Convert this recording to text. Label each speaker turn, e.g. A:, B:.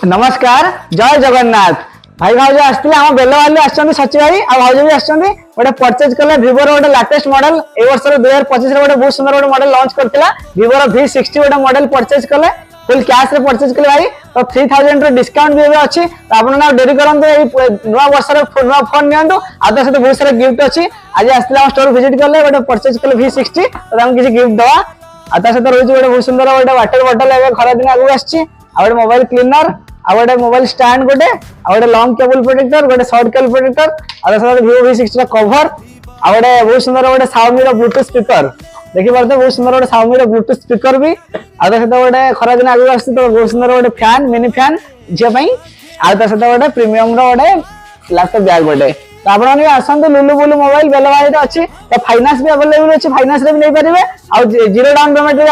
A: नमस्कार जय जगन्नाथ भाई भाज आसते आम बेलवाली आसछन्ती सची भाई आ भाज भी आसछन्ती गोटे परचेज कले Vivo रो गोटे लेटेस्ट मॉडल ए वर्ष 2025 रे गोटे बहुत सुंदर गोटे मॉडल लॉन्च करथिला Vivo रो V60 गोटे मॉडल परचेज कले फुल कैश रे परचेज कले भाई तो 3000 रो डिस्काउंट भी अछि तो आपन ना डेरी करंतु ए नवा वर्ष रे नवा फोन नियंतु आ तो से बहुत सारा गिफ्ट अछि आज आसथिला हम स्टोर विजिट करले गोटे परचेज कले V60 तो हम किछि गिफ्ट दवा आ तो से तो रोज गोटे बहुत सुंदर गोटे वाटर बॉटल एबे खरा दिन आगु आछि आ गोटे मोबाइल क्लीनर आ गोटे मोबाइल स्टैंड गोटे आ गोटे लॉन्ग केबल प्रोटेक्टर गोटे शॉर्ट केबल प्रोटेक्टर आ साथ Vivo V60 कवर आ गोटे बहुत सुंदर गोटे Xiaomi रो ब्लूटूथ स्पीकर देखि परते बहुत सुंदर गोटे Xiaomi रो ब्लूटूथ स्पीकर भी आ साथ गोटे खरा दिन आगु आछि तो बहुत सुंदर गोटे फैन मिनी फैन जे पई आ साथ गोटे प्रीमियम रो गोटे लैपटॉप बैग गोटे तो आपण माने आसंतु लुलु बुलु मोबाइल बेलवाली रे अछि तो फाइनेंस भी अवेलेबल अछि फाइनेंस रे भी नै परिबे आ जीरो डाउन पेमेंट रे